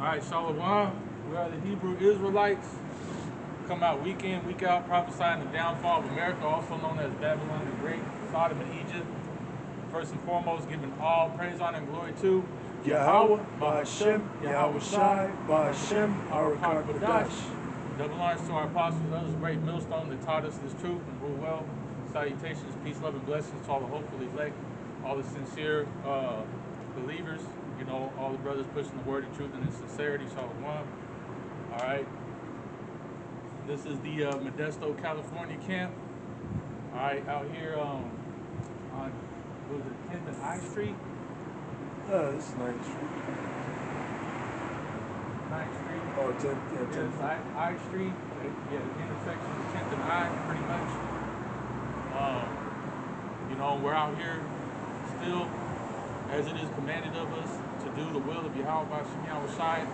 right, Shalom. We are the Hebrew Israelites. Come out week in, week out, prophesying the downfall of America, also known as Babylon the Great, Sodom and Egypt. First and foremost, giving all praise, honor, and glory to Yahweh, Ba'Hashem, Yahweh Shai, Ba'Hashem, Arakak Badash. Double honors to our apostles, others, great millstone that taught us this truth and rule well. Salutations, peace, love, and blessings to all the hopeful elect, all the sincere believers, you know, all the brothers pushing the word of truth and in sincerity. Shalom. All right. This is the Modesto, California camp. All right, out here on, what was it, 10th and I Street? This is 9th Street. 9th Street. Oh, 10th, yeah, 10th. Yeah, I Street. Yeah, the intersection of 10th and I, pretty much. You know, we're out here still, as it is commanded of us, to do the will of Yahweh Ba'Hashem Yahweh Shai,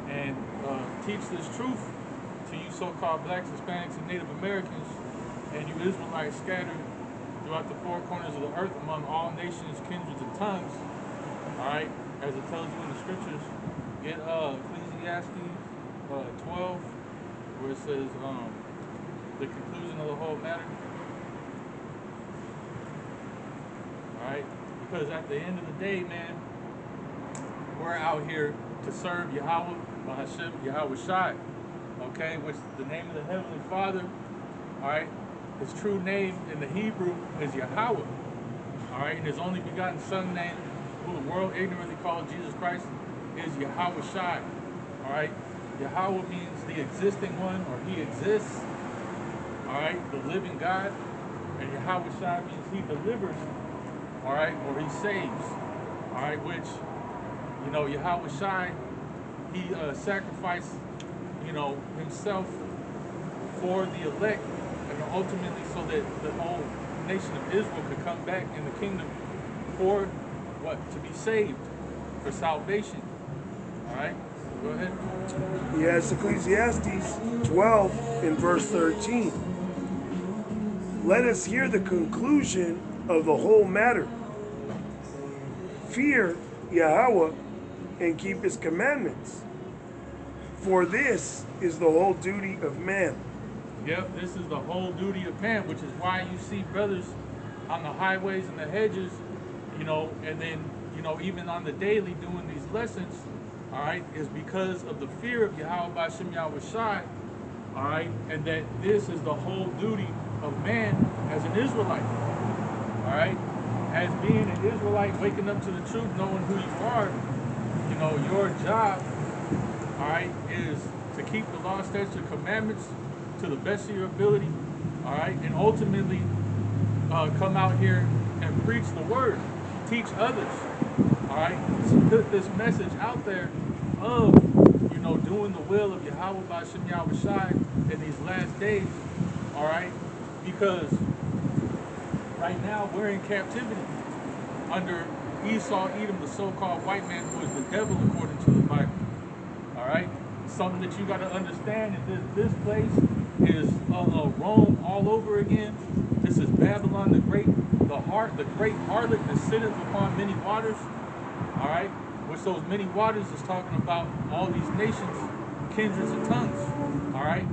and teach this truth to you so-called blacks, Hispanics, and Native Americans, and you Israelites scattered throughout the four corners of the earth among all nations, kindreds, and tongues. All right, as it tells you in the scriptures, get Ecclesiastes 12, where it says the conclusion of the whole matter. All right, because at the end of the day, man, we're out here to serve Yahweh, Ba'Hashem, Yahweh Shai, okay, which the name of the Heavenly Father, all right, his true name in the Hebrew is Yahweh, all right, and his only begotten Son name, who the world ignorantly called Jesus Christ, is Yahweh Shai, all right. Yahweh means the existing one, or he exists, all right, the living God, and Yahweh Shai means he delivers, all right, or he saves, all right, which, you know, Yahweh Shai, he sacrificed, you know, himself for the elect, and ultimately so that the whole nation of Israel could come back in the kingdom for what? To be saved, for salvation. All right, go ahead. Yes, Ecclesiastes 12 in verse 13. Let us hear the conclusion of the whole matter. Fear Yahweh and keep his commandments, for this is the whole duty of man. Yep, this is the whole duty of man, which is why you see brothers on the highways and the hedges, you know, and then, you know, even on the daily doing these lessons, all right, is because of the fear of Yahweh Ba'Hashem Yahweh Shai, all right, and that this is the whole duty of man as an Israelite, all right, as being an Israelite, waking up to the truth, knowing who you are, you know, your job, all right, is to keep the law, statutes, and commandments to the best of your ability, all right, and ultimately come out here and preach the word, teach others, all right, to put this message out there of, you know, doing the will of Yahweh Ba'Hashem Yahweh Shai in these last days, all right, because right now we're in captivity under Esau, Edom, the so-called white man who is the devil according to the Bible. All right, something that you got to understand is this place is Rome all over again. This is Babylon the Great, the great harlot that sitteth upon many waters. All right, which those many waters is talking about all these nations, kindreds, and tongues. All right,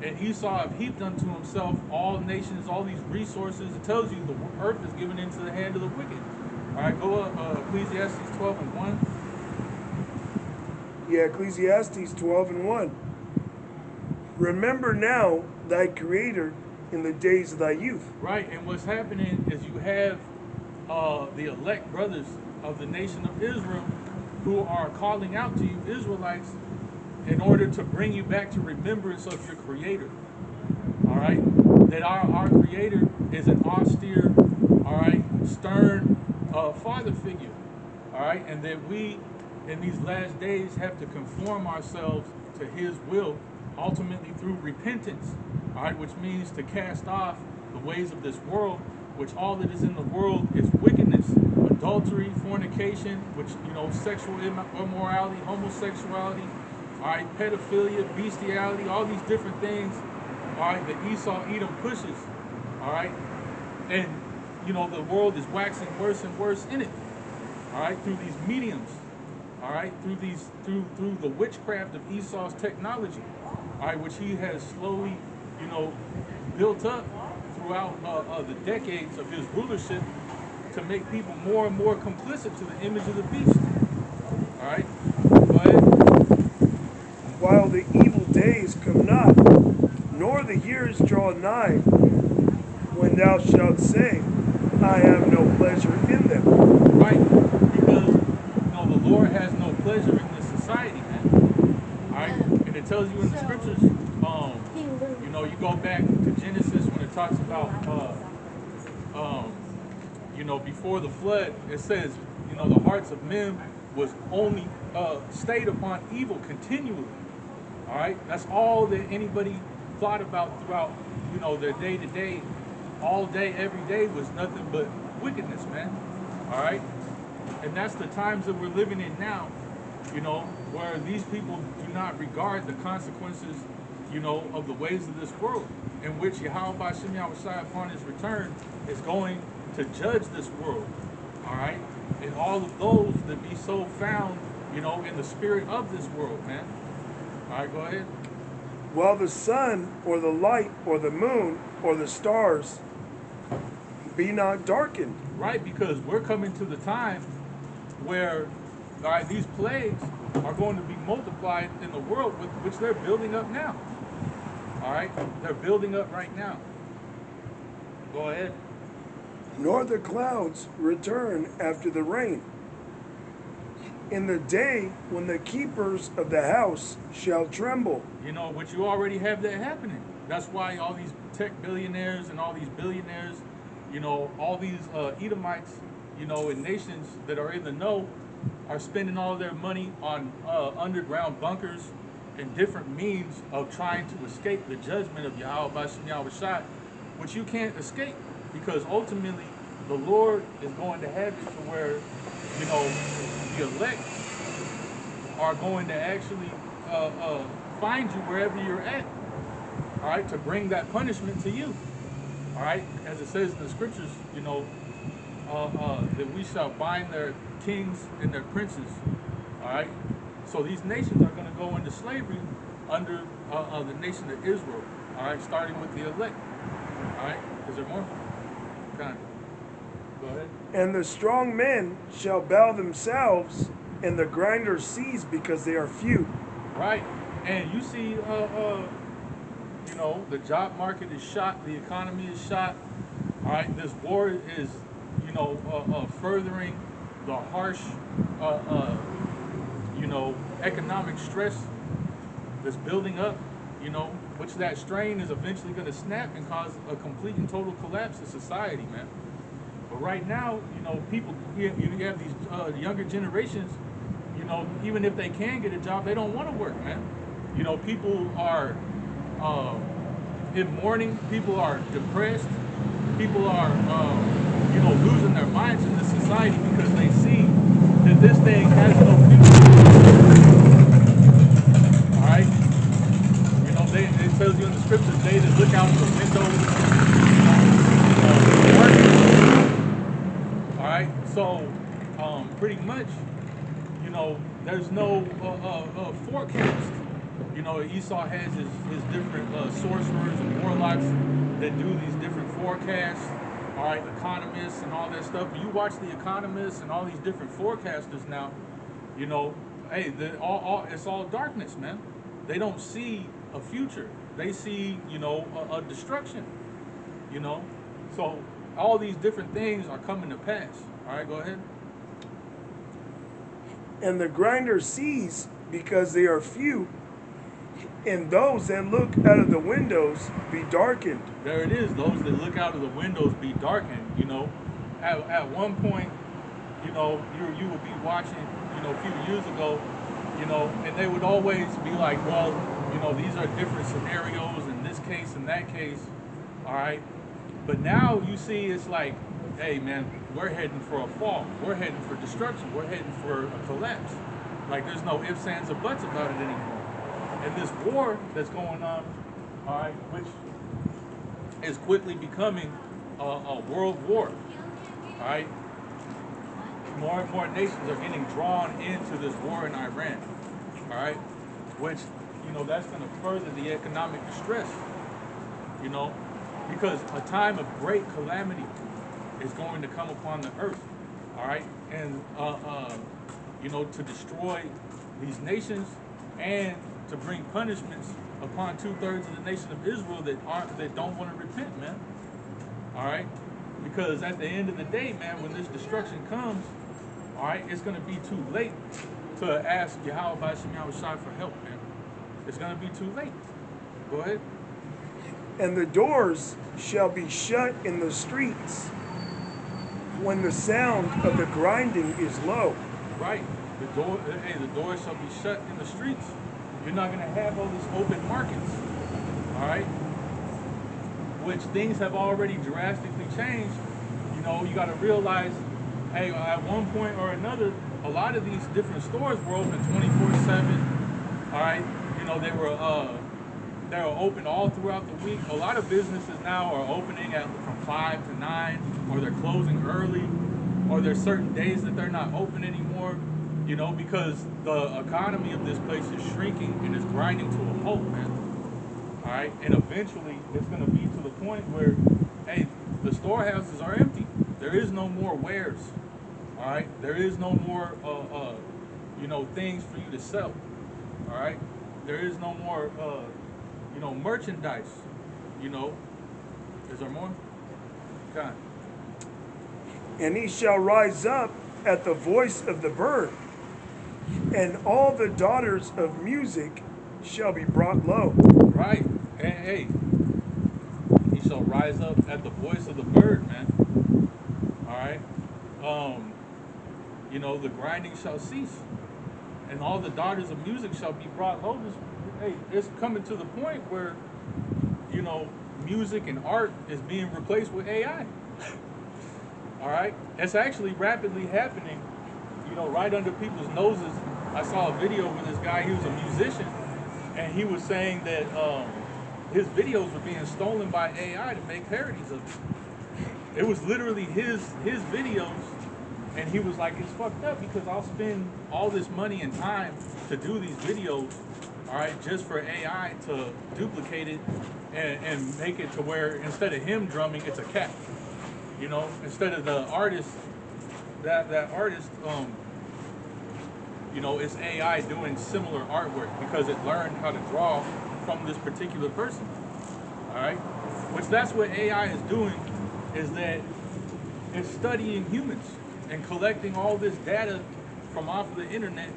and Esau have heaped unto himself all nations, all these resources. It tells you the earth is given into the hand of the wicked. All right, go up Ecclesiastes 12 and 1. Yeah, Ecclesiastes 12 and 1. Remember now thy Creator in the days of thy youth. Right, and what's happening is you have the elect brothers of the nation of Israel who are calling out to you Israelites in order to bring you back to remembrance of your Creator. All right, that our Creator is an austere, all right, stern father figure. All right, and that we in these last days have to conform ourselves to his will, ultimately through repentance, all right, which means to cast off the ways of this world, which all that is in the world is wickedness, adultery, fornication, which, you know, sexual immorality, homosexuality, all right, pedophilia, bestiality, all these different things, all right, that Esau, Edom pushes, all right, and, you know, the world is waxing worse and worse in it, all right, through these mediums, all right, through the witchcraft of Esau's technology, all right, which he has slowly, built up throughout the decades of his rulership to make people more and more complicit to the image of the beast. All right, go ahead. While the evil days come not, nor the years draw nigh, when thou shalt say, I have no pleasure in them. Right, because the Lord has no pleasure in this society, man. All right, and it tells you in the scriptures. You go back to Genesis when it talks about, before the flood. It says, the hearts of men was only stayed upon evil continually. All right, that's all that anybody thought about throughout, their day to day, all day, every day was nothing but wickedness, man. All right, and that's the times that we're living in now, where these people do not regard the consequences, of the ways of this world, in which Yahweh B'Shem Yahushua upon his return is going to judge this world. All right, and all of those that be so found, in the spirit of this world, man. All right, go ahead. While the sun, or the light, or the moon, or the stars be not darkened. Right, because we're coming to the time where, all right, these plagues are going to be multiplied in the world, which they're building up now. All right, they're building up right now. Go ahead. Nor the clouds return after the rain. In the day when the keepers of the house shall tremble. But you already have that happening. That's why all these tech billionaires and all these billionaires, all these Edomites, in nations that are in the know, are spending all their money on underground bunkers and different means of trying to escape the judgment of Yahweh B'Shem Yahushua, which you can't escape, because ultimately the Lord is going to have it to where, the elect are going to actually find you wherever you're at, all right, to bring that punishment to you, all right, as it says in the scriptures, that we shall bind their kings and their princes, all right. So these nations are going to go into slavery under the nation of Israel, all right, starting with the elect, all right. Is there more? Kind of. Go ahead. And the strong men shall bow themselves, and the grinders cease because they are few. Right, and you see, the job market is shot, the economy is shot. All right, this war is, furthering the harsh, economic stress that's building up. Which that strain is eventually going to snap and cause a complete and total collapse of society, man. But right now, people, you have these younger generations, even if they can get a job, they don't want to work, man. People are in mourning, people are depressed, people are, losing their minds in this society because they see that this thing has no future. All right? It tells you in the scriptures, they that look out the windows, all right? So, pretty much, there's no forecast. Esau has his different sorcerers and warlocks that do these different forecasts, all right, economists and all that stuff. But you watch the economists and all these different forecasters now, hey, it's all darkness, man. They don't see a future. They see, a destruction, So all these different things are coming to pass. All right, go ahead. And the grinders cease because they are few, and those that look out of the windows be darkened. There it is. Those that look out of the windows be darkened. At one point, you would be watching, a few years ago, and they would always be like, well, these are different scenarios in this case and that case, all right. But now you see it's like, hey, man, we're heading for a fall. We're heading for destruction. We're heading for a collapse. Like, there's no ifs, ands, or buts about it anymore. And this war that's going on, all right, which is quickly becoming a world war, all right? more and more nations are getting drawn into this war in Iran. All right, which that's going to further the economic distress. You know, because a time of great calamity is going to come upon the earth. All right, and to destroy these nations and to bring punishments upon 2/3 of the nation of Israel that don't want to repent, man. All right, because at the end of the day, man, when this destruction comes, all right, it's going to be too late to ask Yahweh B'Shem Yahushai for help, man. It's going to be too late. Go ahead. And the doors shall be shut in the streets when the sound of the grinding is low. Right. The doors shall be shut in the streets. You're not going to have all these open markets. All right. Which things have already drastically changed. You got to realize, hey, at one point or another, a lot of these different stores were open 24/7. All right. They were open all throughout the week. A lot of businesses now are opening from 5 to 9, or they're closing early, or there's certain days that they're not open anymore, because the economy of this place is shrinking and is grinding to a halt, man. All right, and eventually it's going to be to the point where, hey, the storehouses are empty. There is no more wares. All right, there is no more, things for you to sell. All right, there is no more, merchandise. Is there more? Okay. And he shall rise up at the voice of the bird, and all the daughters of music shall be brought low. Right. Hey, he shall rise up at the voice of the bird, man. All right. The grinding shall cease, and all the daughters of music shall be brought low. Hey, it's coming to the point where, music and art is being replaced with AI. All right, it's actually rapidly happening, right under people's noses. I saw a video with this guy. He was a musician, and he was saying that his videos were being stolen by AI to make parodies of it. It was literally his videos, and he was like, it's fucked up because I'll spend all this money and time to do these videos, all right, just for AI to duplicate it and make it to where instead of him drumming, it's a cat. Instead of the artist, that artist, it's AI doing similar artwork because it learned how to draw from this particular person. All right, which that's what AI is doing, is that it's studying humans and collecting all this data from off of the internet,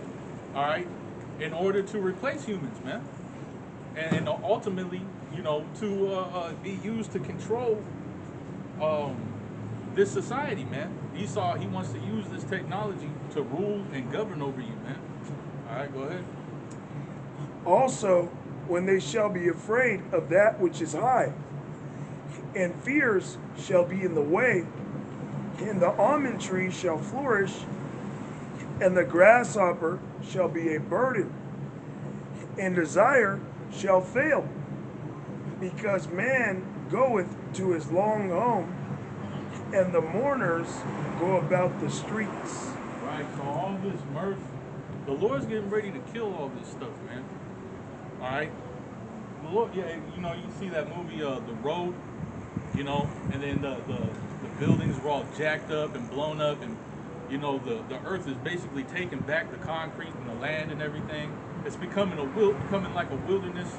all right, in order to replace humans, man, and ultimately, to be used to control this society, man. He wants to use this technology to rule and govern over you, man. All right, go ahead. Also, when they shall be afraid of that which is high, and fears shall be in the way, and the almond tree shall flourish, and the grasshopper shall be a burden, and desire shall fail, because man goeth to his long home, and the mourners go about the streets. Right, so all this mirth, the Lord's getting ready to kill all this stuff, man. All right, the Lord, yeah, you see that movie, The Road, and then the buildings were all jacked up and blown up, and the earth is basically taking back the concrete and the land and everything. It's becoming like a wilderness.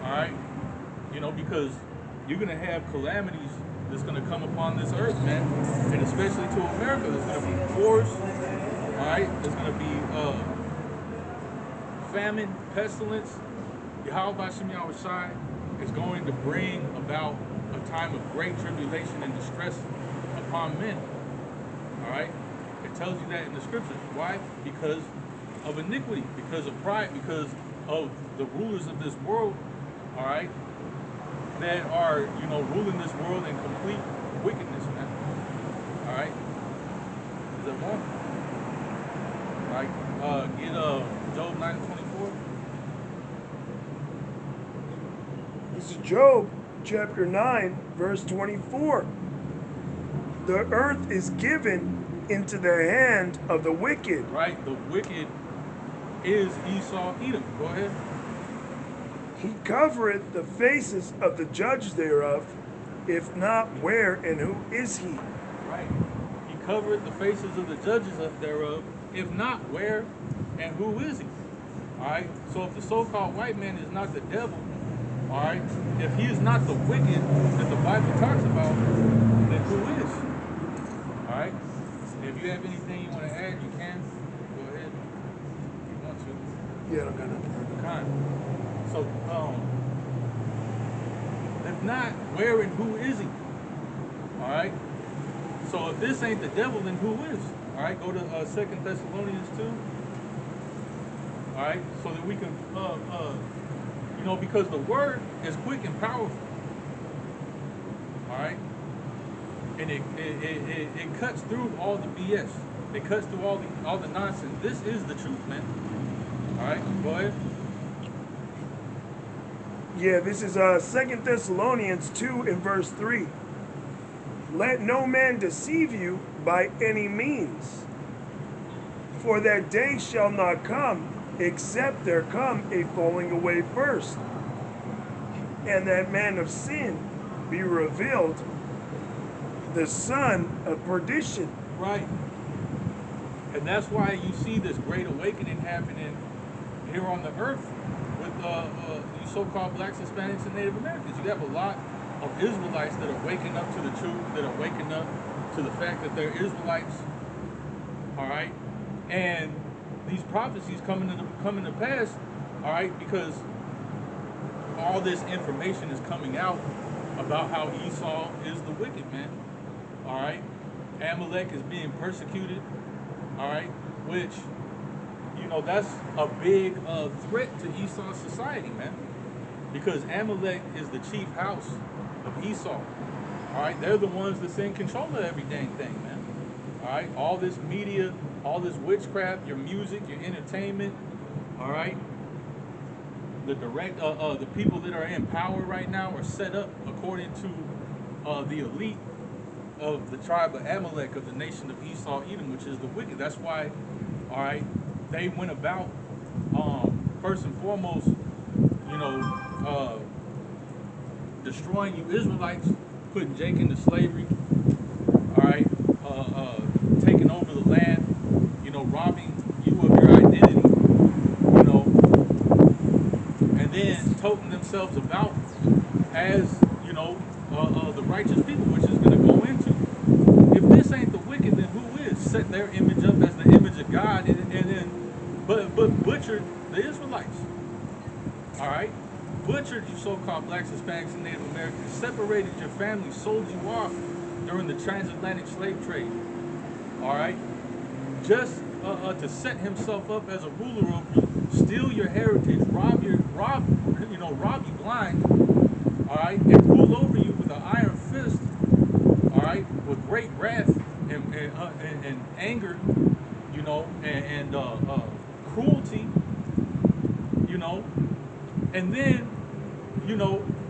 All right, because you're gonna have calamities that's gonna come upon this earth, man, and especially to America. There's gonna be wars. All right, there's gonna be famine, pestilence. Yahweh B'Shem Yahushai is going to bring about a time of great tribulation and distress upon men. All right, it tells you that in the scriptures. Why? Because of iniquity, because of pride, because of the rulers of this world. All right, that are ruling this world in complete wickedness, man. All right, is there more? All right, get Job 9:24. This is Job chapter 9, verse 24. The earth is given into the hand of the wicked. Right? The wicked is Esau, Edom. Go ahead. He covereth the faces of the judges thereof. If not, where and who is he? Right. He covered the faces of the judges thereof. If not, where and who is he? All right. So if the so-called white man is not the devil, all right, if he is not the wicked that the Bible talks about, then who is? All right. If you have anything you want to add, you can. Go ahead. If you want to. Yeah, I don't got nothing. Kind. So, if not, where and who is he? All right. So if this ain't the devil, then who is? All right. Go to 2 Thessalonians 2. All right. So that we can, because the word is quick and powerful. All right. And it cuts through all the BS. It cuts through all the nonsense. This is the truth, man. All right. Go ahead. Yeah, this is 2 Thessalonians 2 and verse 3. Let no man deceive you by any means, for that day shall not come, except there come a falling away first, and that man of sin be revealed, the son of perdition. Right. And that's why you see this great awakening happening here on the earth with these so-called blacks, Hispanics, and Native Americans. You have a lot of Israelites that are waking up to the truth, that are waking up to the fact that they're Israelites. All right. And these prophecies coming to pass, all right, because all this information is coming out about how Esau is the wicked man. All right. Amalek is being persecuted. All right. Which, that's a big threat to Esau's society, man. Because Amalek is the chief house of Esau. All right. They're the ones that's in control of every dang thing, man. All right. All this media, all this witchcraft, your music, your entertainment. All right. The people that are in power right now are set up according to the elite of the tribe of Amalek, of the nation of Esau, Edom, which is the wicked. That's why, all right, they went about, first and foremost, destroying you Israelites, putting Jake into slavery, all right, taking over the land, robbing you of your identity, and then toting themselves about as, the righteous people, which is going to go into. If this ain't the wicked, then who is? Set their image up as the image of God, and then but butchered the Israelites. All right, butchered you so-called blacks, Hispanics, and Native Americans. Separated your family, sold you off during the transatlantic slave trade. All right, just to set himself up as a ruler over you, steal your heritage, rob you blind. All right, and rule over you with an iron fist. All right, with great wrath and anger, and cruelty, and then,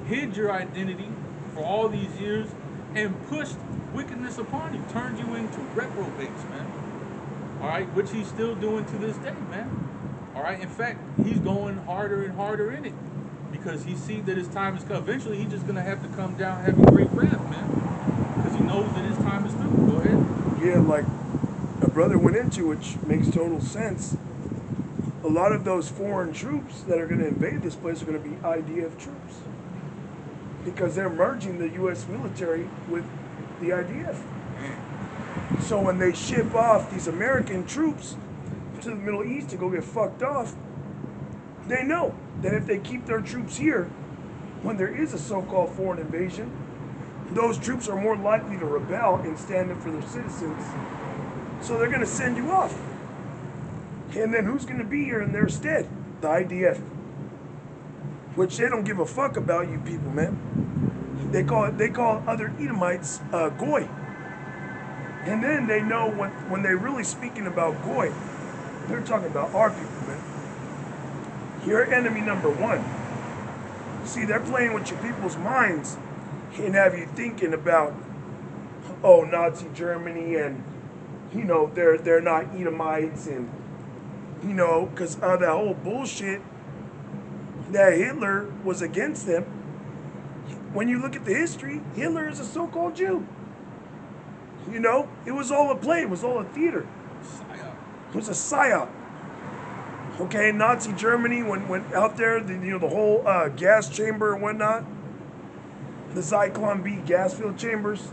hid your identity for all these years and pushed wickedness upon you, turned you into reprobates, man. All right, which he's still doing to this day, man. All right, in fact, he's going harder and harder in it because he sees that his time is come. Eventually, he's just gonna have to come down having great wrath, man, because he knows that his time is through. Go ahead. Yeah, like a brother went into, which makes total sense. A lot of those foreign troops that are going to invade this place are going to be IDF troops because they're merging the U.S. military with the IDF. So when they ship off these American troops to the Middle East to go get fucked off, they know that if they keep their troops here, when there is a so-called foreign invasion, those troops are more likely to rebel and stand up for their citizens. So they're going to send you off. And then who's going to be here in their stead? The IDF. Which they don't give a fuck about you people, man. They call other Edomites Goy. And then they know when they're really speaking about Goy, they're talking about our people, man. You're enemy number one. See, they're playing with your people's minds and have you thinking about, Nazi Germany and you know, they're not Edomites, and you know, because of that whole bullshit that Hitler was against them. When you look at the history, Hitler is a so-called Jew. You know, it was all a play. It was all a theater. Psyop. It was a psyop. Okay, Nazi Germany went out there, you know, the whole gas chamber and whatnot, the Zyklon B gas-filled chambers.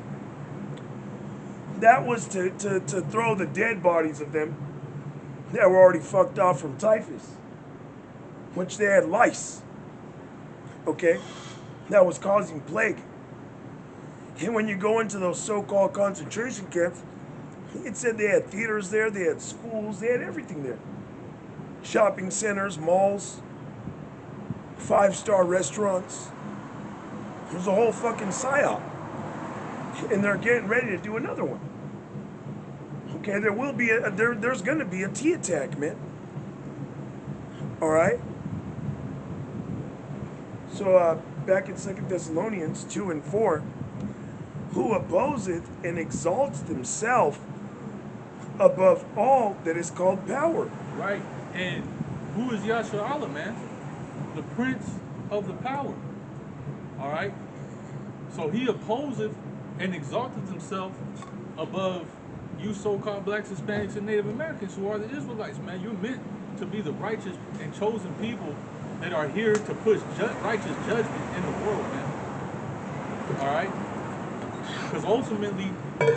That was to throw the dead bodies of them that were already fucked off from typhus, which they had lice. Okay, that was causing plague. And when you go into those so-called concentration camps, it said they had theaters there, they had schools, they had everything there. Shopping centers, malls, 5-star restaurants. There's a whole fucking psyop. And they're getting ready to do another one. Okay, there will be there's gonna be a T attack, man. Alright? So back in 2 Thessalonians 2 and 4, who opposeth and exalts himself above all that is called power. Right. And who is Yasharallah, man? The prince of the power. All right. So he opposeth and exalteth himself above you so-called blacks, Hispanics, and Native Americans who are the Israelites, man. You're meant to be the righteous and chosen people that are here to push righteous judgment in the world, man. All right. Because ultimately,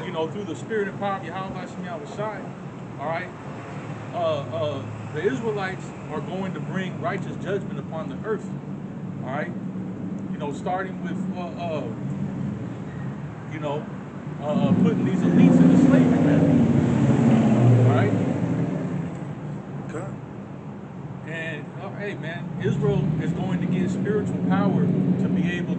you know, through the spirit and power of Yahweh Shem Yahushai, all right, the Israelites are going to bring righteous judgment upon the earth, all right? You know, starting with, you know, putting these elites into slavery, man, all right? Okay. And, hey, man, Israel is going to get spiritual power to be able